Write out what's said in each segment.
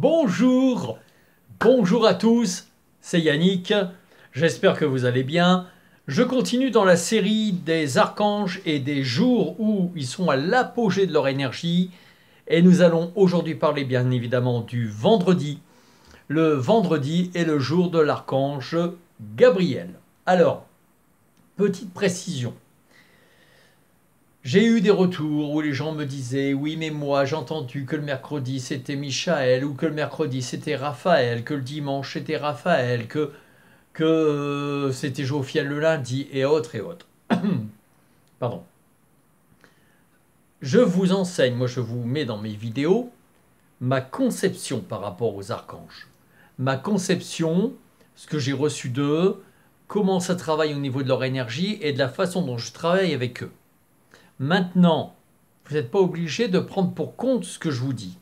Bonjour, bonjour à tous, c'est Yannick, j'espère que vous allez bien. Je continue dans la série des archanges et des jours où ils sont à l'apogée de leur énergie. Et nous allons aujourd'hui parler bien évidemment du vendredi. Le vendredi est le jour de l'archange Gabriel. Alors, petite précision. J'ai eu des retours où les gens me disaient oui mais moi j'ai entendu que le mercredi c'était Michael ou que le mercredi c'était Raphaël, que le dimanche c'était Raphaël, que c'était Jophiel le lundi et autres et autres. Pardon. Je vous enseigne, moi je vous mets dans mes vidéos ma conception par rapport aux archanges. Ma conception, ce que j'ai reçu d'eux, comment ça travaille au niveau de leur énergie et de la façon dont je travaille avec eux. Maintenant, vous n'êtes pas obligé de prendre pour compte ce que je vous dis.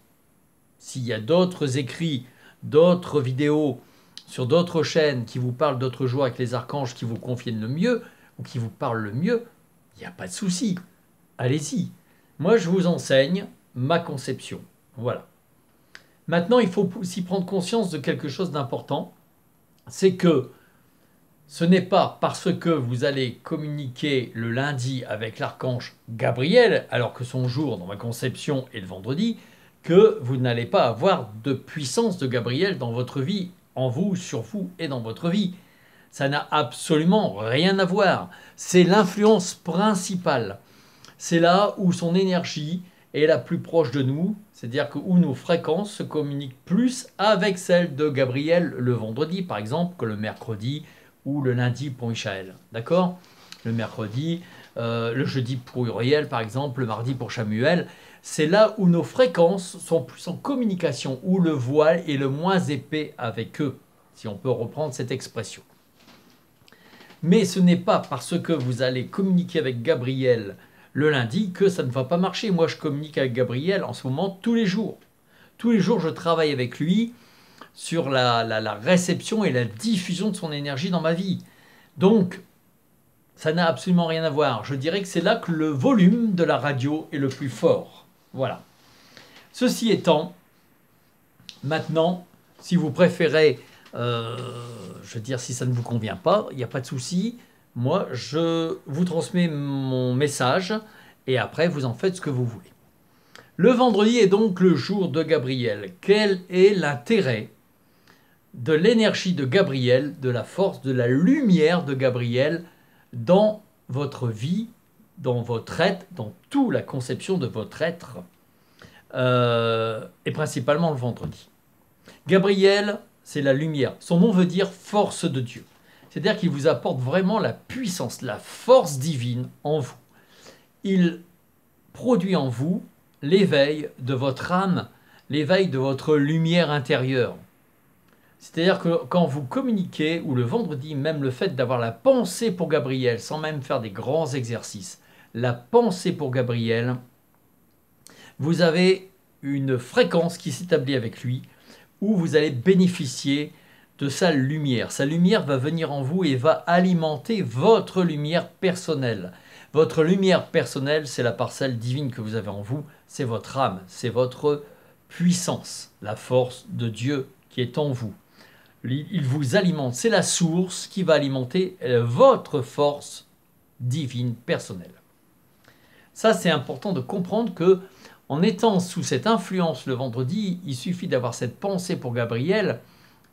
S'il y a d'autres écrits, d'autres vidéos sur d'autres chaînes qui vous parlent d'autres jours avec les archanges qui vous conviennent le mieux ou qui vous parlent le mieux, il n'y a pas de souci. Allez-y. Moi, je vous enseigne ma conception. Voilà. Maintenant, il faut aussi prendre conscience de quelque chose d'important. C'est que ce n'est pas parce que vous allez communiquer le lundi avec l'archange Gabriel, alors que son jour dans ma conception est le vendredi, que vous n'allez pas avoir de puissance de Gabriel dans votre vie, en vous, sur vous et dans votre vie. Ça n'a absolument rien à voir. C'est l'influence principale. C'est là où son énergie est la plus proche de nous, c'est-à-dire que où nos fréquences se communiquent plus avec celles de Gabriel le vendredi, par exemple, que le mercredi ou le lundi pour Michael. D'accord? Le mercredi, le jeudi pour Uriel, par exemple, le mardi pour Chamuel. C'est là où nos fréquences sont plus en communication, où le voile est le moins épais avec eux, si on peut reprendre cette expression. Mais ce n'est pas parce que vous allez communiquer avec Gabriel le lundi que ça ne va pas marcher. Moi, je communique avec Gabriel en ce moment tous les jours. Tous les jours, je travaille avec lui sur la réception et la diffusion de son énergie dans ma vie. Donc, ça n'a absolument rien à voir. Je dirais que c'est là que le volume de la radio est le plus fort. Voilà. Ceci étant, maintenant, si vous préférez, je veux dire, si ça ne vous convient pas, il n'y a pas de souci. Moi, je vous transmets mon message et après, vous en faites ce que vous voulez. Le vendredi est donc le jour de Gabriel. Quel est l'intérêt de l'énergie de Gabriel, de la force, de la lumière de Gabriel dans votre vie, dans votre être, dans toute la conception de votre être, et principalement le vendredi. Gabriel, c'est la lumière. Son nom veut dire force de Dieu. C'est-à-dire qu'il vous apporte vraiment la puissance, la force divine en vous. Il produit en vous l'éveil de votre âme, l'éveil de votre lumière intérieure. C'est-à-dire que quand vous communiquez, ou le vendredi, même le fait d'avoir la pensée pour Gabriel, sans même faire des grands exercices, la pensée pour Gabriel, vous avez une fréquence qui s'établit avec lui, où vous allez bénéficier de sa lumière. Sa lumière va venir en vous et va alimenter votre lumière personnelle. Votre lumière personnelle, c'est la parcelle divine que vous avez en vous, c'est votre âme, c'est votre puissance, la force de Dieu qui est en vous. Il vous alimente, c'est la source qui va alimenter votre force divine personnelle. Ça, c'est important de comprendre que en étant sous cette influence le vendredi, il suffit d'avoir cette pensée pour Gabriel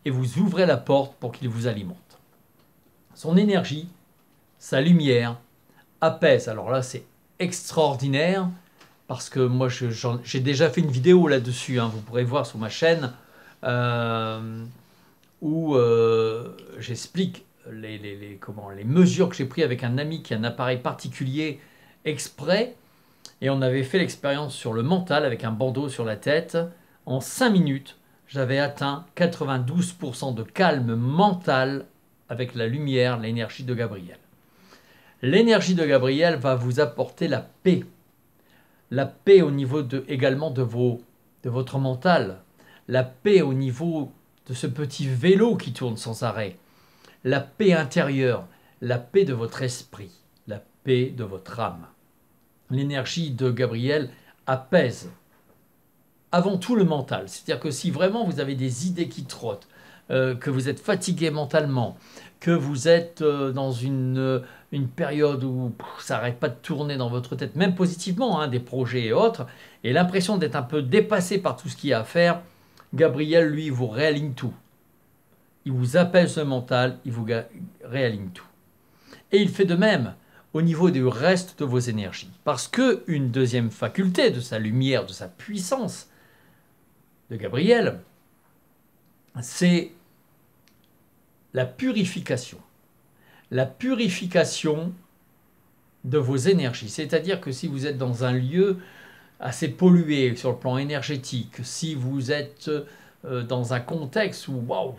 et vous ouvrez la porte pour qu'il vous alimente. Son énergie, sa lumière, apaise. Alors là, c'est extraordinaire parce que moi, j'ai déjà fait une vidéo là-dessus. Vous pourrez voir sur ma chaîne où j'explique les mesures que j'ai prises avec un ami qui a un appareil particulier exprès. Et on avait fait l'expérience sur le mental avec un bandeau sur la tête. En 5 minutes, j'avais atteint 92% de calme mental avec la lumière, l'énergie de Gabriel. L'énergie de Gabriel va vous apporter la paix. La paix au niveau également de votre mental. La paix au niveau de ce petit vélo qui tourne sans arrêt. La paix intérieure. La paix de votre esprit. La paix de votre âme. L'énergie de Gabriel apaise avant tout le mental. C'est-à-dire que si vraiment vous avez des idées qui trottent, que vous êtes fatigué mentalement, que vous êtes dans une période où ça n'arrête pas de tourner dans votre tête, même positivement, hein, des projets et autres, et l'impression d'être un peu dépassé par tout ce qu'il y a à faire, Gabriel, lui, vous réaligne tout. Il vous apaise ce mental, il vous réaligne tout. Et il fait de même au niveau du reste de vos énergies. Parce qu'une deuxième faculté de sa lumière, de sa puissance, de Gabriel, c'est la purification. La purification de vos énergies. C'est-à-dire que si vous êtes dans un lieu assez pollué sur le plan énergétique, si vous êtes dans un contexte où waouh,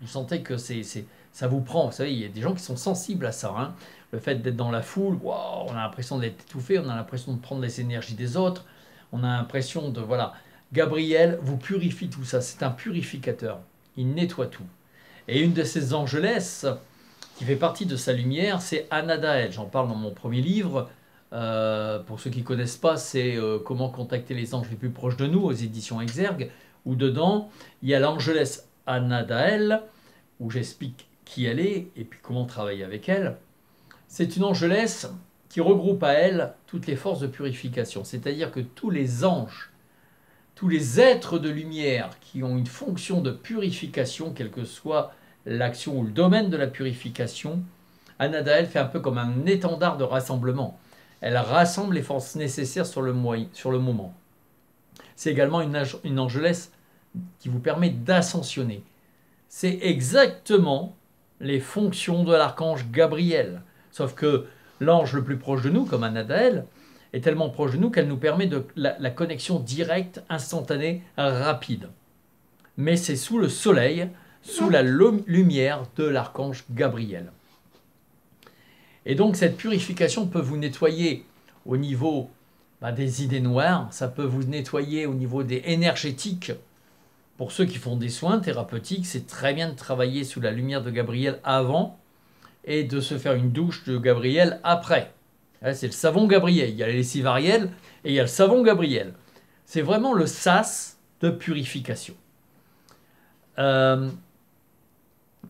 vous sentez que ça vous prend, vous savez, il y a des gens qui sont sensibles à ça. Hein. Le fait d'être dans la foule, waouh, on a l'impression d'être étouffé, on a l'impression de prendre les énergies des autres, on a l'impression de... Voilà. Gabriel vous purifie tout ça, c'est un purificateur, il nettoie tout. Et une de ces angelesses qui fait partie de sa lumière, c'est Anadaël. J'en parle dans mon premier livre. Pour ceux qui ne connaissent pas, c'est Comment contacter les anges les plus proches de nous aux éditions Exergue, où dedans, il y a l'angelesse Anadaël, où j'explique qui elle est et puis comment travailler avec elle. C'est une angelesse qui regroupe à elle toutes les forces de purification, c'est-à-dire que tous les anges, tous les êtres de lumière qui ont une fonction de purification, quelle que soit l'action ou le domaine de la purification, Anadaël fait un peu comme un étendard de rassemblement. Elle rassemble les forces nécessaires sur le moment. C'est également une angelesse qui vous permet d'ascensionner. C'est exactement les fonctions de l'archange Gabriel. Sauf que l'ange le plus proche de nous, comme Anadaël, est tellement proche de nous qu'elle nous permet la connexion directe, instantanée, rapide. Mais c'est sous le soleil, sous la lumière de l'archange Gabriel. Et donc cette purification peut vous nettoyer au niveau des idées noires, ça peut vous nettoyer au niveau des énergétiques. Pour ceux qui font des soins thérapeutiques, c'est très bien de travailler sous la lumière de Gabriel avant et de se faire une douche de Gabriel après. C'est le savon Gabriel. Il y a les lessives Ariel et il y a le savon Gabriel. C'est vraiment le sas de purification. Il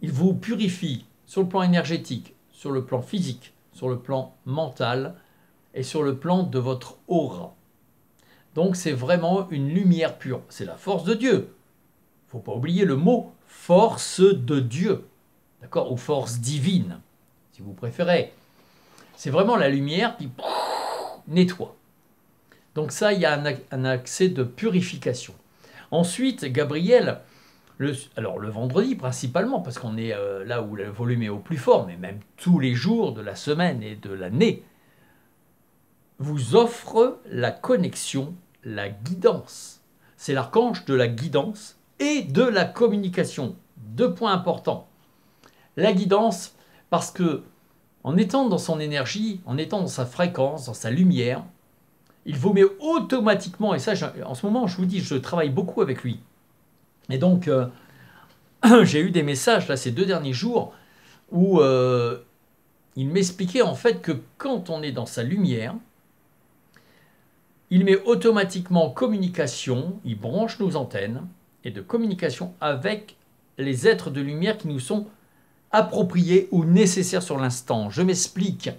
vous purifie sur le plan énergétique, sur le plan physique, sur le plan mental et sur le plan de votre aura. Donc c'est vraiment une lumière pure. C'est la force de Dieu. Il ne faut pas oublier le mot force de Dieu. D'accord? Ou force divine, si vous préférez. C'est vraiment la lumière qui nettoie. Donc ça, il y a un accès de purification. Ensuite, Gabriel, alors le vendredi principalement, parce qu'on est là où le volume est au plus fort, mais même tous les jours de la semaine et de l'année, vous offre la connexion, la guidance. C'est l'archange de la guidance et de la communication. Deux points importants. La guidance, parce que en étant dans son énergie, en étant dans sa fréquence, dans sa lumière, il vous met automatiquement, et ça en ce moment je vous dis, je travaille beaucoup avec lui. Et donc j'ai eu des messages là ces 2 derniers jours où il m'expliquait en fait que quand on est dans sa lumière, il met automatiquement en communication, il branche nos antennes et de communication avec les êtres de lumière qui nous sont appropriés ou nécessaires sur l'instant. Je m'explique.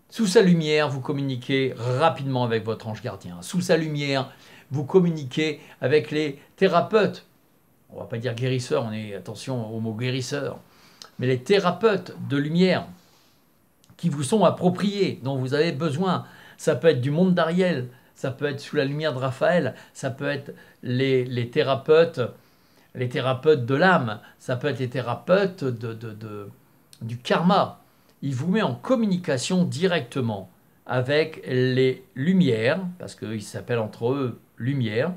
Sous sa lumière, vous communiquez rapidement avec votre ange gardien. Sous sa lumière, vous communiquez avec les thérapeutes. On ne va pas dire guérisseurs, attention au mot guérisseur. Mais les thérapeutes de lumière qui vous sont appropriés, dont vous avez besoin. Ça peut être du monde d'Ariel, ça peut être sous la lumière de Raphaël, ça peut être les thérapeutes de l'âme, ça peut être les thérapeutes du karma. Il vous met en communication directement avec les lumières, parce qu'ils s'appellent entre eux lumière,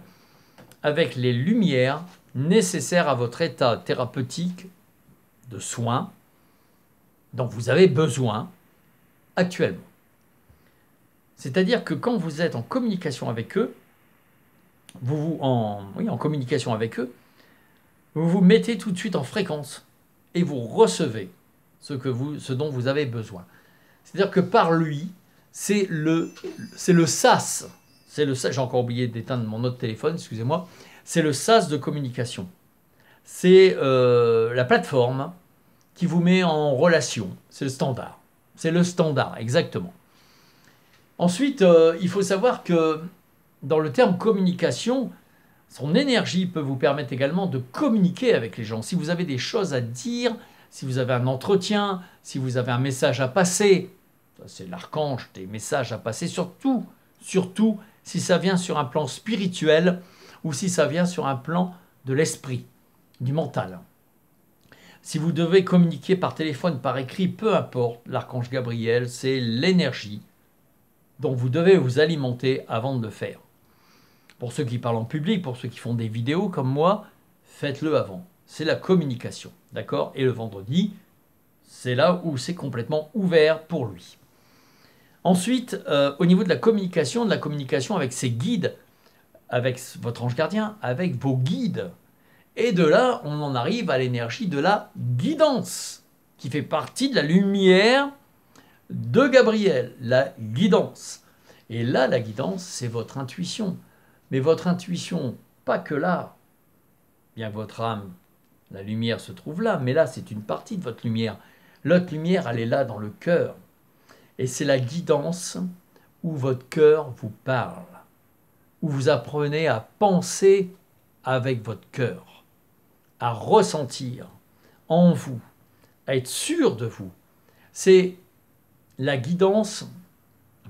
avec les lumières nécessaires à votre état thérapeutique de soins dont vous avez besoin actuellement. C'est-à-dire que quand vous êtes en communication avec eux, vous vous mettez tout de suite en fréquence et vous recevez ce dont vous avez besoin. C'est-à-dire que par lui, c'est le sas, C'est le, j'ai encore oublié d'éteindre mon autre téléphone, excusez-moi. C'est le sas de communication. C'est la plateforme qui vous met en relation. C'est le standard. C'est le standard, exactement. Ensuite, il faut savoir que dans le terme communication, son énergie peut vous permettre également de communiquer avec les gens. Si vous avez des choses à dire, si vous avez un entretien, si vous avez un message à passer, c'est l'archange des messages à passer, surtout si ça vient sur un plan spirituel ou si ça vient sur un plan de l'esprit, du mental. Si vous devez communiquer par téléphone, par écrit, peu importe, l'archange Gabriel, c'est l'énergie dont vous devez vous alimenter avant de le faire. Pour ceux qui parlent en public, pour ceux qui font des vidéos comme moi, faites-le avant. C'est la communication, d'accord? Et le vendredi, c'est là où c'est complètement ouvert pour lui. Ensuite, au niveau de la communication avec ses guides, avec votre ange gardien, avec vos guides. Et de là, on en arrive à l'énergie de la guidance, qui fait partie de la lumière de Gabriel, la guidance. Et là, la guidance, c'est votre intuition. Mais votre intuition, pas que là. Bien que votre âme, la lumière se trouve là, mais là, c'est une partie de votre lumière. L'autre lumière, elle est là dans le cœur. Et c'est la guidance où votre cœur vous parle, où vous apprenez à penser avec votre cœur, à ressentir en vous, à être sûr de vous. C'est la guidance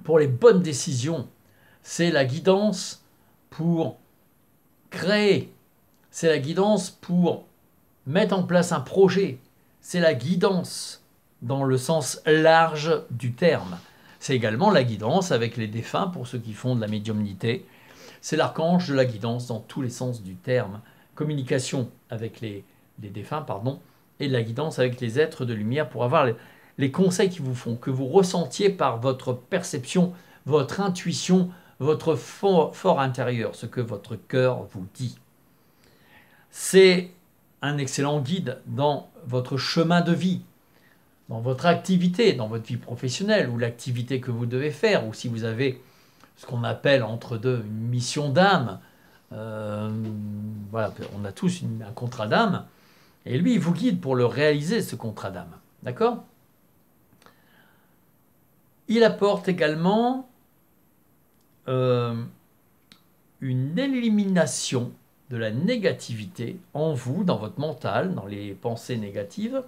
pour les bonnes décisions. C'est la guidance pour créer. C'est la guidance pour mettre en place un projet. C'est la guidance dans le sens large du terme. C'est également la guidance avec les défunts pour ceux qui font de la médiumnité. C'est l'archange de la guidance dans tous les sens du terme. Communication avec les défunts, pardon, et de la guidance avec les êtres de lumière pour avoir les conseils qui vous font, que vous ressentiez par votre perception, votre intuition, votre fort intérieur, ce que votre cœur vous dit. C'est un excellent guide dans votre chemin de vie, dans votre activité, dans votre vie professionnelle, ou l'activité que vous devez faire, ou si vous avez ce qu'on appelle entre deux une mission d'âme. Voilà, on a tous un contrat d'âme, et lui, il vous guide pour le réaliser, ce contrat d'âme. D'accord ? Il apporte également une élimination de la négativité en vous, dans votre mental, dans les pensées négatives.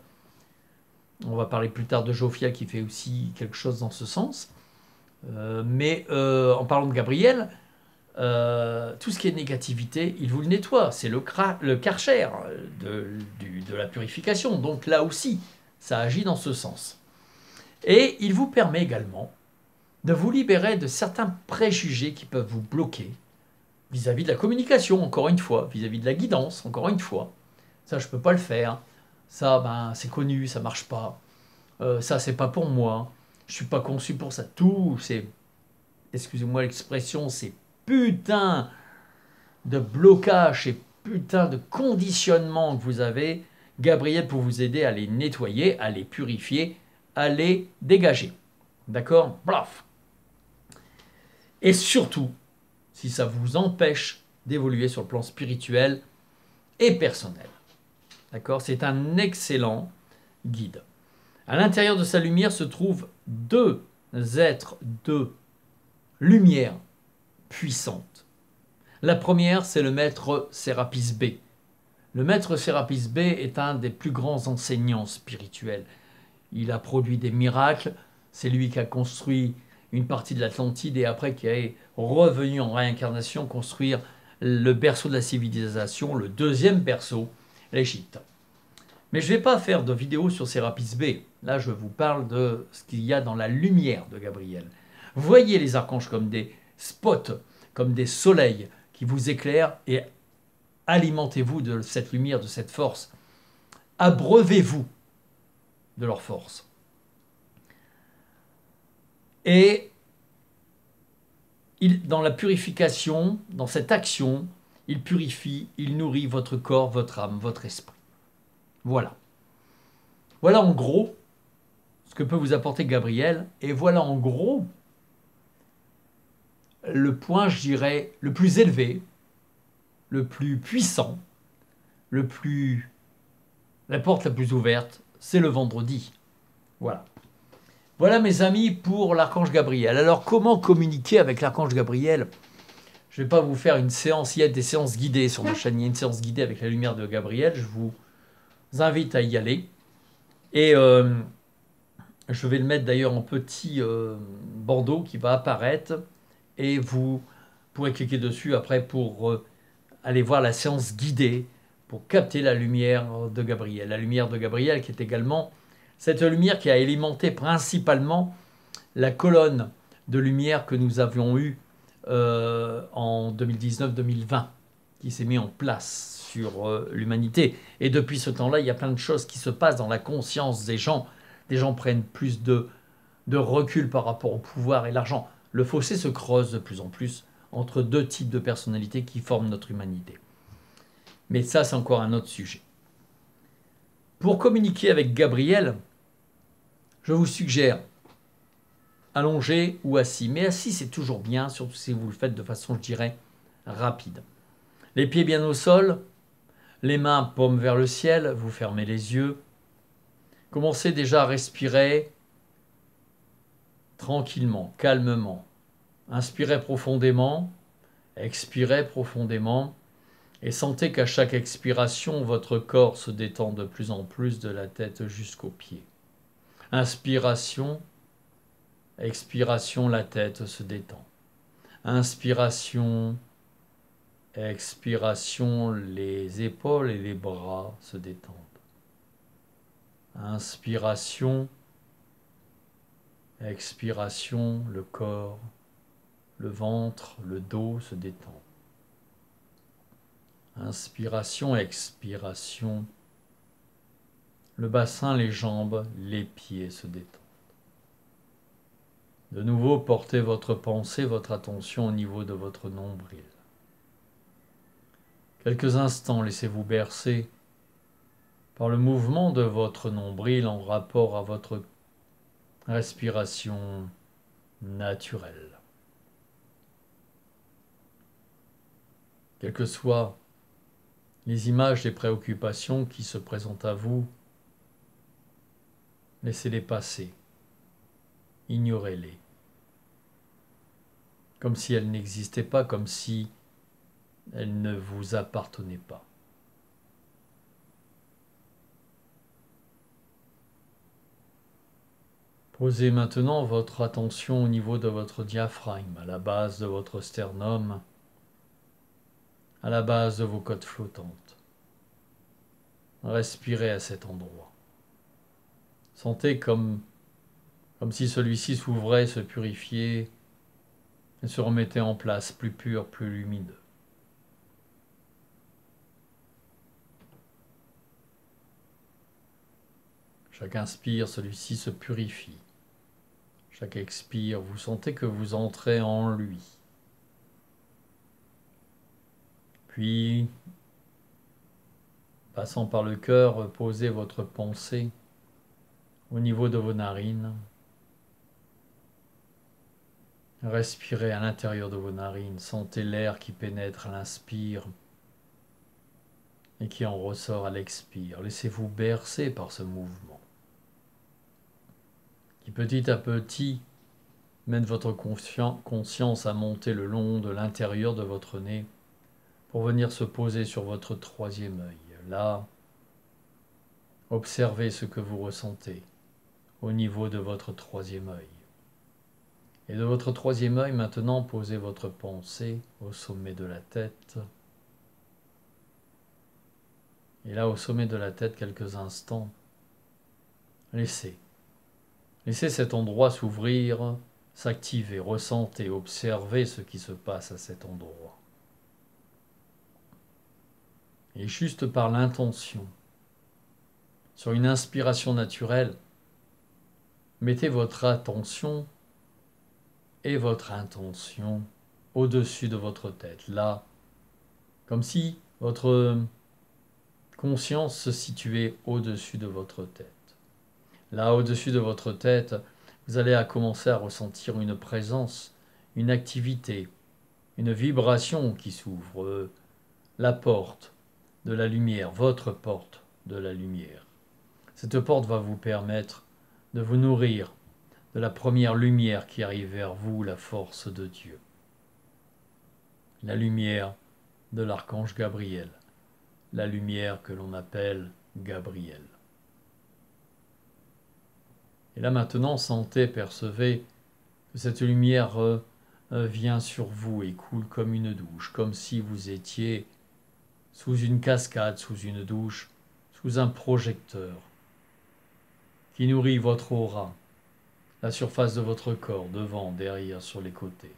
On va parler plus tard de Jophiel qui fait aussi quelque chose dans ce sens. Mais en parlant de Gabriel, tout ce qui est négativité, il vous le nettoie. C'est le karcher de la purification. Donc là aussi, ça agit dans ce sens. Et il vous permet également de vous libérer de certains préjugés qui peuvent vous bloquer vis-à-vis de la communication, encore une fois, vis-à-vis de la guidance, encore une fois. Ça, je ne peux pas le faire. Ça, ben, c'est connu, ça ne marche pas. Ça, c'est pas pour moi. Je ne suis pas conçu pour ça. Tout, c'est, excusez-moi l'expression, c'est putain de blocage et putain de conditionnement que vous avez, Gabriel pour vous aider à les nettoyer, à les purifier, à les dégager. D'accord ? Bref. Et surtout, si ça vous empêche d'évoluer sur le plan spirituel et personnel. D'accord ? C'est un excellent guide. À l'intérieur de sa lumière se trouvent deux êtres de lumière puissante. La première, c'est le maître Sérapis B. Le maître Sérapis B est un des plus grands enseignants spirituels. Il a produit des miracles. C'est lui qui a construit une partie de l'Atlantide et après qui est revenu en réincarnation construire le berceau de la civilisation, le deuxième berceau, l'Égypte. Mais je ne vais pas faire de vidéo sur Sérapis B. Là, je vous parle de ce qu'il y a dans la lumière de Gabriel. Voyez les archanges comme des spots, comme des soleils qui vous éclairent et alimentez-vous de cette lumière, de cette force. Abreuvez-vous de leur force. Et dans la purification, dans cette action, il purifie, il nourrit votre corps, votre âme, votre esprit. Voilà. Voilà en gros ce que peut vous apporter Gabriel. Et voilà en gros le point, je dirais, le plus élevé, le plus puissant, la porte la plus ouverte, c'est le vendredi. Voilà. Voilà mes amis pour l'archange Gabriel. Alors comment communiquer avec l'archange Gabriel? Je ne vais pas vous faire une séance, il y a des séances guidées sur ma chaîne, il y a une séance guidée avec la lumière de Gabriel, je vous invite à y aller. Et je vais le mettre d'ailleurs en petit bandeau qui va apparaître et vous pourrez cliquer dessus après pour aller voir la séance guidée pour capter la lumière de Gabriel. La lumière de Gabriel qui est également cette lumière qui a alimenté principalement la colonne de lumière que nous avions eue en 2019-2020, qui s'est mis en place sur l'humanité. Et depuis ce temps-là, il y a plein de choses qui se passent dans la conscience des gens. Des gens prennent plus de recul par rapport au pouvoir et l'argent. Le fossé se creuse de plus en plus entre deux types de personnalités qui forment notre humanité. Mais ça, c'est encore un autre sujet. Pour communiquer avec Gabriel, je vous suggère allongé ou assis. Mais assis, c'est toujours bien, surtout si vous le faites de façon, je dirais, rapide. Les pieds bien au sol, les mains paumes vers le ciel, vous fermez les yeux. Commencez déjà à respirer tranquillement, calmement. Inspirez profondément, expirez profondément et sentez qu'à chaque expiration, votre corps se détend de plus en plus de la tête jusqu'aux pieds. Inspiration, expiration, la tête se détend. Inspiration, expiration, les épaules et les bras se détendent. Inspiration, expiration, le corps, le ventre, le dos se détend. Inspiration, expiration, le bassin, les jambes, les pieds se détendent. De nouveau, portez votre pensée, votre attention au niveau de votre nombril. Quelques instants, laissez-vous bercer par le mouvement de votre nombril en rapport à votre respiration naturelle. Quelles que soient les images, les préoccupations qui se présentent à vous, laissez-les passer, ignorez-les, comme si elles n'existaient pas, comme si elles ne vous appartenaient pas. Posez maintenant votre attention au niveau de votre diaphragme, à la base de votre sternum, à la base de vos côtes flottantes. Respirez à cet endroit. Sentez comme si celui-ci s'ouvrait, se purifiait et se remettait en place, plus pur, plus lumineux. Chaque inspire, celui-ci se purifie. Chaque expire, vous sentez que vous entrez en lui. Puis, passant par le cœur, posez votre pensée au niveau de vos narines. Respirez à l'intérieur de vos narines. Sentez l'air qui pénètre à l'inspire et qui en ressort à l'expire. Laissez-vous bercer par ce mouvement qui petit à petit mène votre conscience à monter le long de l'intérieur de votre nez pour venir se poser sur votre troisième œil. Là, observez ce que vous ressentez au niveau de votre troisième œil. Et de votre troisième œil, maintenant, posez votre pensée au sommet de la tête. Et là, au sommet de la tête, quelques instants, laissez cet endroit s'ouvrir, s'activer, ressentez, observez ce qui se passe à cet endroit. Et juste par l'intention, sur une inspiration naturelle, mettez votre attention et votre intention au-dessus de votre tête, là, comme si votre conscience se situait au-dessus de votre tête. Là, au-dessus de votre tête, vous allez commencer à ressentir une présence une activité, une vibration qui s'ouvre, la porte de la lumière, votre porte de la lumière. Cette porte va vous permettre de vous nourrir de la première lumière qui arrive vers vous, la force de Dieu. La lumière de l'archange Gabriel, la lumière que l'on appelle Gabriel. Et là maintenant, sentez, percevez que cette lumière vient sur vous et coule comme une douche, comme si vous étiez sous une cascade, sous une douche, sous un projecteur qui nourrit votre aura, la surface de votre corps, devant, derrière, sur les côtés.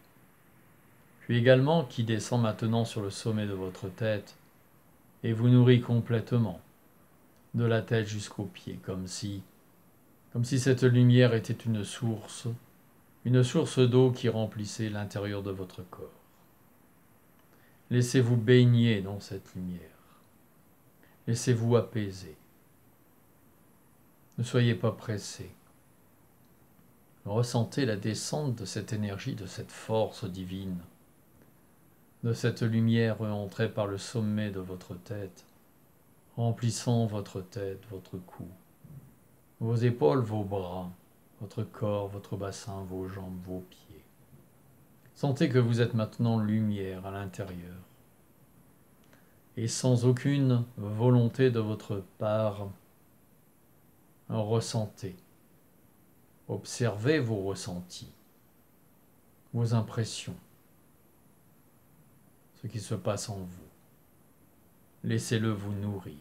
Puis également qui descend maintenant sur le sommet de votre tête et vous nourrit complètement, de la tête jusqu'aux pieds, comme si cette lumière était une source d'eau qui remplissait l'intérieur de votre corps. Laissez-vous baigner dans cette lumière. Laissez-vous apaiser. Ne soyez pas pressés. Ressentez la descente de cette énergie, de cette force divine, de cette lumière entrée par le sommet de votre tête, remplissant votre tête, votre cou, vos épaules, vos bras, votre corps, votre bassin, vos jambes, vos pieds. Sentez que vous êtes maintenant lumière à l'intérieur. Et sans aucune volonté de votre part, ressentez. Observez vos ressentis, vos impressions, ce qui se passe en vous. Laissez-le vous nourrir.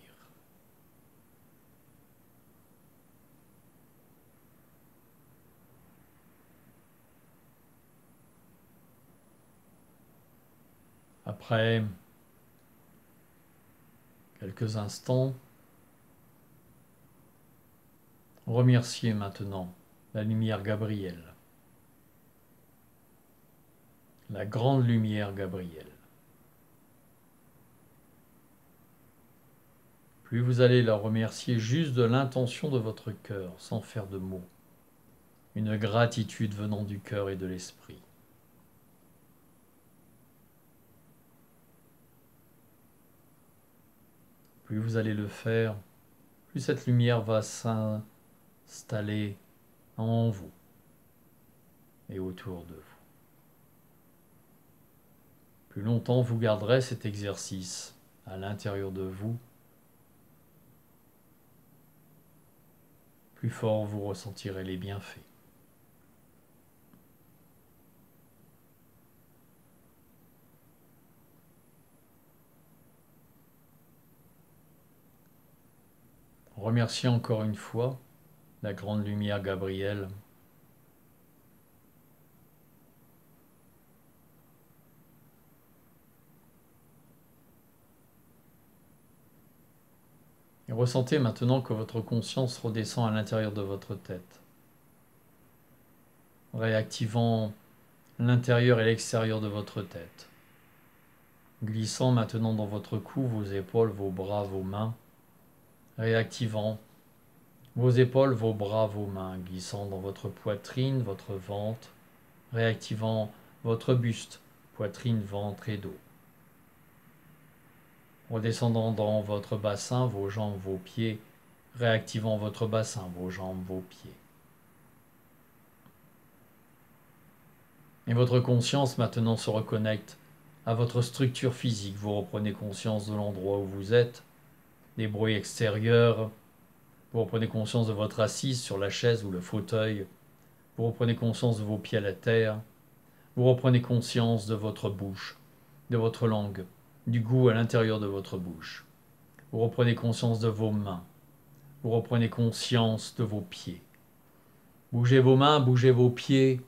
Après quelques instants, remerciez maintenant la lumière Gabriel, la grande lumière Gabriel. Puis vous allez la remercier juste de l'intention de votre cœur, sans faire de mots. Une gratitude venant du cœur et de l'esprit. Plus vous allez le faire, plus cette lumière va s'installer en vous et autour de vous. Plus longtemps vous garderez cet exercice à l'intérieur de vous, plus fort vous ressentirez les bienfaits. Remerciez encore une fois la grande lumière Gabriel. Et ressentez maintenant que votre conscience redescend à l'intérieur de votre tête, réactivant l'intérieur et l'extérieur de votre tête, glissant maintenant dans votre cou, vos épaules, vos bras, vos mains, réactivant vos épaules, vos bras, vos mains, glissant dans votre poitrine, votre ventre, réactivant votre buste, poitrine, ventre et dos. Redescendant dans votre bassin, vos jambes, vos pieds, réactivant votre bassin, vos jambes, vos pieds. Et votre conscience maintenant se reconnecte à votre structure physique. Vous reprenez conscience de l'endroit où vous êtes, des bruits extérieurs. Vous reprenez conscience de votre assise sur la chaise ou le fauteuil. Vous reprenez conscience de vos pieds à la terre. Vous reprenez conscience de votre bouche, de votre langue, du goût à l'intérieur de votre bouche. Vous reprenez conscience de vos mains. Vous reprenez conscience de vos pieds. Bougez vos mains, bougez vos pieds.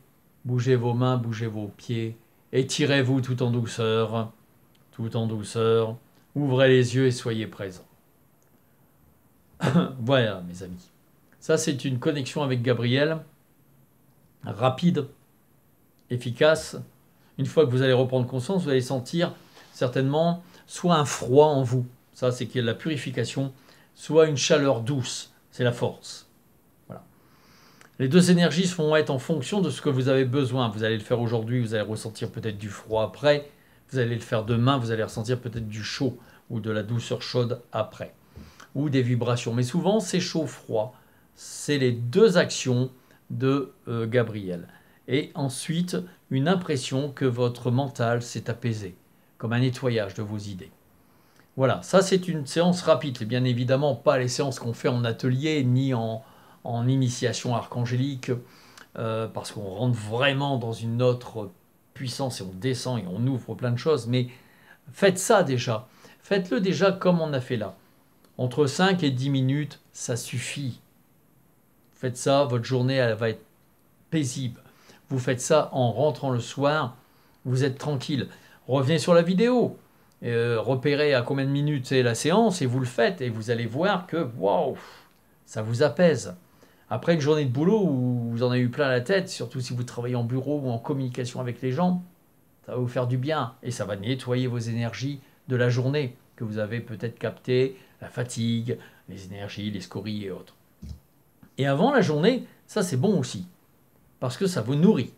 Bougez vos mains, bougez vos pieds. Étirez-vous tout en douceur. Tout en douceur. Ouvrez les yeux et soyez présents. Voilà, mes amis. Ça, c'est une connexion avec Gabriel. Rapide, efficace. Une fois que vous allez reprendre conscience, vous allez sentir certainement soit un froid en vous, ça c'est qu'il y a de la purification, soit une chaleur douce, c'est la force. Voilà. Les deux énergies vont être en fonction de ce que vous avez besoin. Vous allez le faire aujourd'hui, vous allez ressentir peut-être du froid après. Vous allez le faire demain, vous allez ressentir peut-être du chaud ou de la douceur chaude après. Ou des vibrations. Mais souvent, c'est chaud-froid. C'est les deux actions de Gabriel. Et ensuite, une impression que votre mental s'est apaisé, comme un nettoyage de vos idées. Voilà, ça c'est une séance rapide. C'est bien évidemment pas les séances qu'on fait en atelier ni en initiation archangélique, parce qu'on rentre vraiment dans une autre puissance et on descend et on ouvre plein de choses. Mais faites ça déjà. Faites-le déjà comme on a fait là. Entre 5 et 10 minutes, ça suffit. Faites ça, votre journée elle va être paisible. Vous faites ça en rentrant le soir, vous êtes tranquille. Revenez sur la vidéo, repérez à combien de minutes est la séance et vous le faites. Et vous allez voir que, waouh, ça vous apaise. Après une journée de boulot où vous en avez eu plein la tête, surtout si vous travaillez en bureau ou en communication avec les gens, ça va vous faire du bien et ça va nettoyer vos énergies de la journée que vous avez peut-être captées, la fatigue, les énergies, les scories et autres. Et avant la journée, ça c'est bon aussi, parce que ça vous nourrit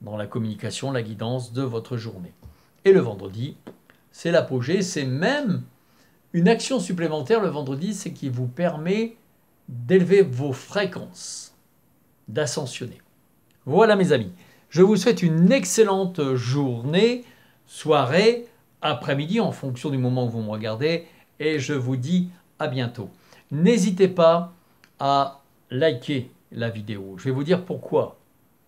dans la communication, la guidance de votre journée. Et le vendredi, c'est l'apogée, c'est même une action supplémentaire le vendredi, c'est qui vous permet d'élever vos fréquences, d'ascensionner. Voilà mes amis, je vous souhaite une excellente journée, soirée, après-midi en fonction du moment où vous me regardez et je vous dis à bientôt. N'hésitez pas à liker la vidéo. Je vais vous dire pourquoi.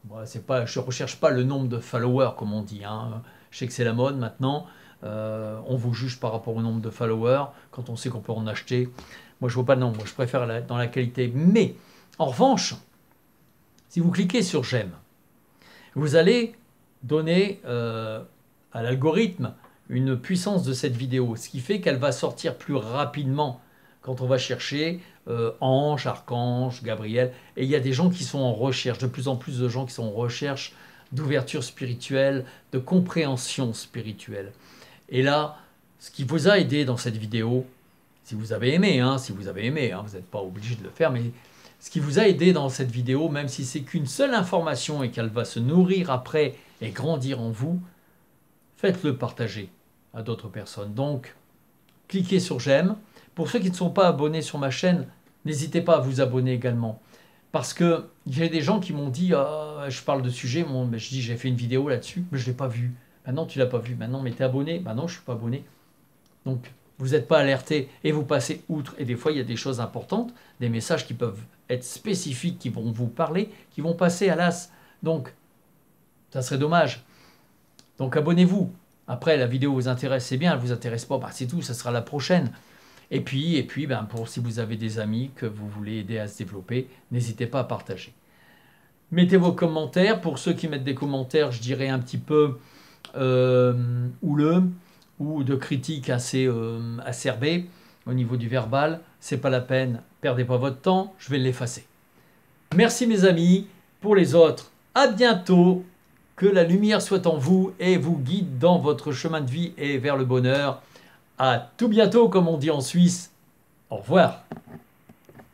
Moi, je ne recherche pas le nombre de followers comme on dit. Je sais que c'est la mode maintenant. On vous juge par rapport au nombre de followers quand on sait qu'on peut en acheter. Moi, je ne vois pas le nombre. Moi, je préfère dans la qualité. Mais, en revanche, si vous cliquez sur j'aime, vous allez donner à l'algorithme une puissance de cette vidéo, ce qui fait qu'elle va sortir plus rapidement quand on va chercher ange, archange, Gabriel. Et il y a des gens qui sont en recherche, de plus en plus de gens qui sont en recherche d'ouverture spirituelle, de compréhension spirituelle. Et là, ce qui vous a aidé dans cette vidéo, si vous avez aimé, vous n'êtes pas obligé de le faire, mais ce qui vous a aidé dans cette vidéo, même si c'est qu'une seule information et qu'elle va se nourrir après et grandir en vous, faites-le partager à d'autres personnes. Donc, cliquez sur j'aime. Pour ceux qui ne sont pas abonnés sur ma chaîne, n'hésitez pas à vous abonner également. Parce que j'ai des gens qui m'ont dit, je parle de sujet, je dis j'ai fait une vidéo là-dessus, mais je ne l'ai pas vu. Maintenant, tu ne l'as pas vu. Maintenant, mais tu es abonné. Non, je ne suis pas abonné. Donc, vous n'êtes pas alerté et vous passez outre. Et des fois, il y a des choses importantes, des messages qui peuvent être spécifiques, qui vont vous parler, qui vont passer à l'as. Donc, ça serait dommage. Donc, abonnez-vous. Après, la vidéo vous intéresse, c'est bien. Elle ne vous intéresse pas, c'est tout. Ça sera la prochaine. Et puis si vous avez des amis que vous voulez aider à se développer, n'hésitez pas à partager. Mettez vos commentaires. Pour ceux qui mettent des commentaires, je dirais un petit peu houleux ou de critiques assez acerbées au niveau du verbal. C'est pas la peine. Perdez pas votre temps. Je vais l'effacer. Merci mes amis. Pour les autres, à bientôt. Que la lumière soit en vous et vous guide dans votre chemin de vie et vers le bonheur. À tout bientôt, comme on dit en Suisse. Au revoir.